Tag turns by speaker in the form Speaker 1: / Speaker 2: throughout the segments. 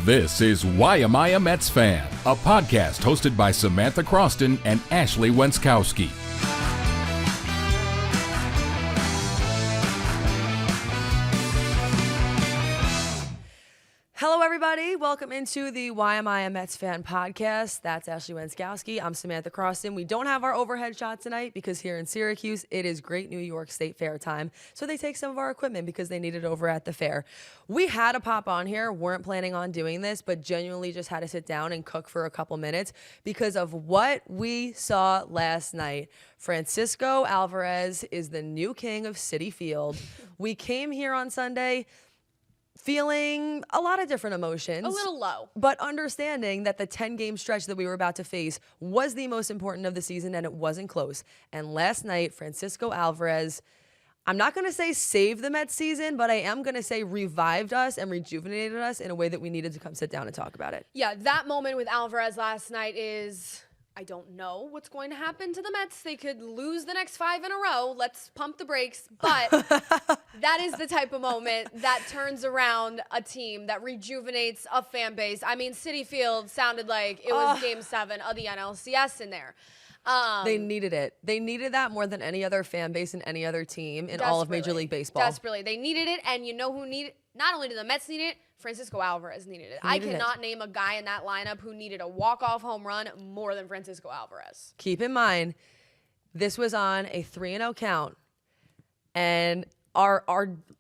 Speaker 1: This is Why Am I a Mets Fan? A podcast hosted by Samantha Croston and Ashley Wenskoski.
Speaker 2: Hello, everybody. Welcome into the Why Am I a Mets Fan podcast. That's Ashley Wenskoski. I'm Samantha Croston. We don't have our overhead shot tonight because here in Syracuse, it is great New York State Fair time. So they take some of our equipment because they need it over at the fair. We had to pop on here, weren't planning on doing this, but genuinely just had to sit down and cook for a couple minutes because of what we saw last night. Francisco Alvarez is the new king of Citi Field. We came here on Sunday feeling a lot of different emotions.
Speaker 3: A little low.
Speaker 2: But understanding that the 10-game stretch that we were about to face was the most important of the season, and it wasn't close. And last night, Francisco Alvarez, I'm not going to say saved the Mets season, but I am going to say revived us and rejuvenated us in a way that we needed to come sit down and talk about it.
Speaker 3: Yeah, that moment with Alvarez last night is... I don't know what's going to happen to the Mets. They could lose the next 5 in a row. Let's pump the brakes. But that is the type of moment that turns around a team, that rejuvenates a fan base. I mean, Citi Field sounded like it was Game 7 of the NLCS in there.
Speaker 2: They needed it. They needed that more than any other fan base and any other team in all of Major League Baseball.
Speaker 3: Desperately. They needed it, and you know who needed it? Not only did the Mets need it, Francisco Alvarez needed it. I cannot name a guy in that lineup who needed a walk-off home run more than Francisco Alvarez.
Speaker 2: Keep in mind, this was on a 3-0 count, and our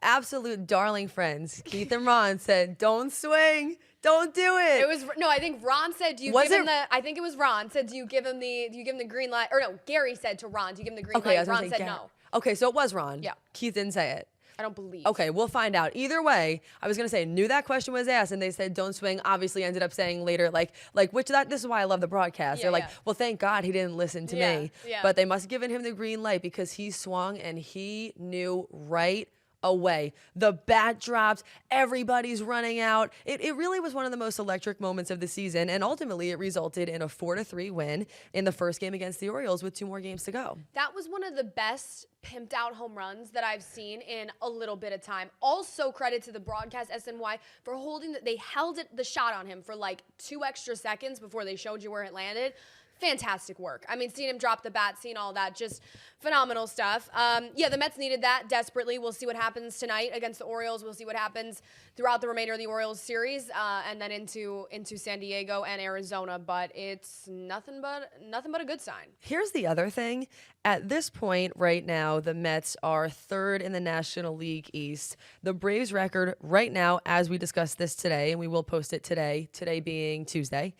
Speaker 2: absolute darling friends, Keith and Ron, said, "Don't swing, don't do it."
Speaker 3: It was I think Ron said, "Do you give him the?" I think it was Ron said, "Do you give him the green light?" Or no, Gary said to Ron, "Do you give him the green light?" Ron said no.
Speaker 2: Okay, so it was Ron.
Speaker 3: Yeah,
Speaker 2: Keith didn't say it.
Speaker 3: I don't believe.
Speaker 2: Okay, we'll find out. Either way, I was gonna say, knew that question was asked, and they said don't swing. Obviously, ended up saying later, this is why I love the broadcast. They're like, well, thank God he didn't listen to me.
Speaker 3: Yeah.
Speaker 2: But they must have given him the green light because he swung and he knew right away. The bat dropped, everybody's running out. It really was one of the most electric moments of the season, and ultimately it resulted in a 4-3 win in the first game against the Orioles with 2 more games to go.
Speaker 3: That was one of the best pimped out home runs that I've seen in a little bit of time. Also credit to the broadcast SNY for they held the shot on him for like 2 extra seconds before they showed you where it landed. Fantastic work. I mean, seeing him drop the bat, seeing all that, just phenomenal stuff. The Mets needed that desperately. We'll see what happens tonight against the Orioles. We'll see what happens throughout the remainder of the Orioles series, and then into San Diego and Arizona. But it's nothing but a good sign.
Speaker 2: Here's the other thing. At this point right now, the Mets are 3rd in the National League East. The Braves record right now, as we discussed this today, and we will post it today being Tuesday,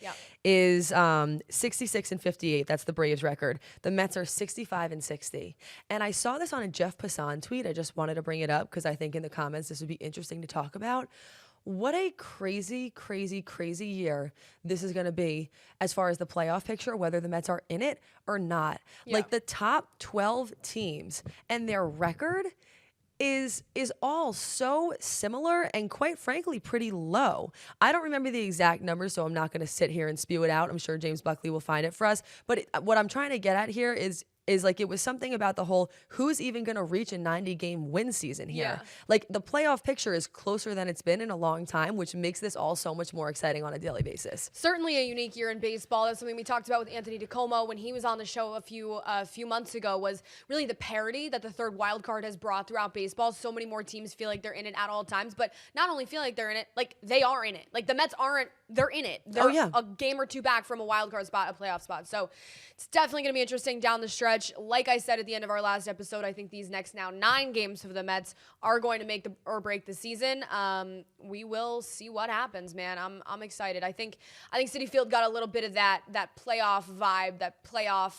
Speaker 2: is 66-58. That's the Braves record. The Mets are 65-60. And I saw this on a Jeff Passan tweet. I just wanted to bring it up because I think in the comments this would be interesting to talk about. What a crazy, crazy, crazy year this is going to be as far as the playoff picture, whether the Mets are in it or not.
Speaker 3: Yeah.
Speaker 2: Like the top 12 teams and their record is all so similar and quite frankly pretty low. I don't remember the exact numbers, so I'm not going to sit here and spew it out. I'm sure James Buckley will find it for us. But what I'm trying to get at here is like it was something about the whole who's even going to reach a 90-game win season here.
Speaker 3: Yeah.
Speaker 2: Like the playoff picture is closer than it's been in a long time, which makes this all so much more exciting on a daily basis.
Speaker 3: Certainly a unique year in baseball. That's something we talked about with Anthony DiComo when he was on the show a few months ago, was really the parity that the third wild card has brought throughout baseball. So many more teams feel like they're in it at all times, but not only feel like they're in it, like they are in it. Like the Mets aren't, they're in it. They're a game or 2 back from a wild card spot, a playoff spot. So it's definitely going to be interesting down the stretch. Like I said at the end of our last episode, I think these next now 9 games for the Mets are going to make or break the season. We will see what happens, man. I'm excited. I think Citi Field got a little bit of that playoff vibe, that playoff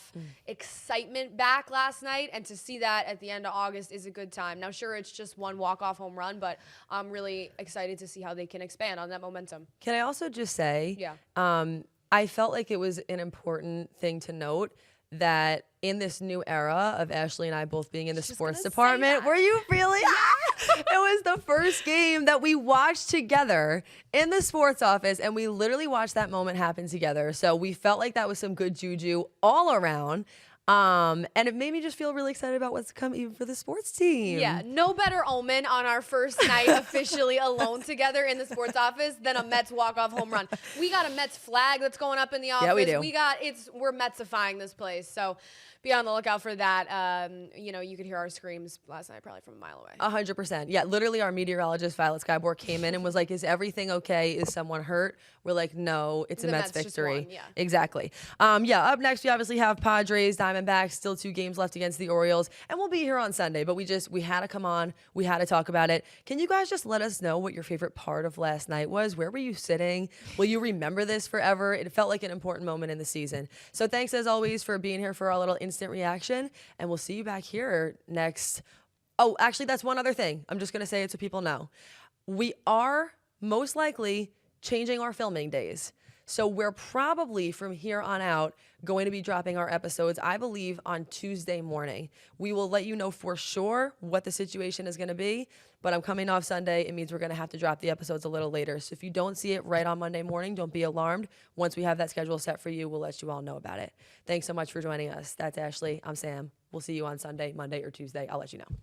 Speaker 3: excitement back last night, and to see that at the end of August is a good time. Now, sure, it's just 1 walk-off home run, but I'm really excited to see how they can expand on that momentum.
Speaker 2: Can I also just say, I felt like it was an important thing to note that in this new era of Ashley and I both being in the sports department, were you really? It was the first game that we watched together in the sports office, and we literally watched that moment happen together. So we felt like that was some good juju all around. And it made me just feel really excited about what's to come even for the sports team.
Speaker 3: Yeah, no better omen on our first night officially alone together in the sports office than a Mets walk-off home run. We got a Mets flag that's going up in the office.
Speaker 2: Yeah, we do.
Speaker 3: We're Metsifying this place. So be on the lookout for that. You could hear our screams last night probably from a mile away.
Speaker 2: 100%. Yeah, literally our meteorologist, Violet Skyborg, came in and was like, is everything okay? Is someone hurt? We're like, no, it's a
Speaker 3: The
Speaker 2: Mets
Speaker 3: Mets just
Speaker 2: victory.
Speaker 3: won, yeah.
Speaker 2: Exactly. Up next, we obviously have Padres, Diamondbacks, still 2 games left against the Orioles, and we'll be here on Sunday, but we had to come on. We had to talk about it. Can you guys just let us know what your favorite part of last night was? Where were you sitting? Will you remember this forever? It felt like an important moment in the season. So thanks, as always, for being here for our little instant reaction, and we'll see you back here next. Oh, actually, that's one other thing. I'm just going to say it so people know. We are most likely changing our filming days. So we're probably from here on out going to be dropping our episodes, I believe, on Tuesday morning. We will let you know for sure what the situation is going to be, but I'm coming off Sunday. It means we're going to have to drop the episodes a little later. So if you don't see it right on Monday morning, don't be alarmed. Once we have that schedule set for you, we'll let you all know about it. Thanks so much for joining us. That's Ashley. I'm Sam. We'll see you on Sunday, Monday, or Tuesday. I'll let you know.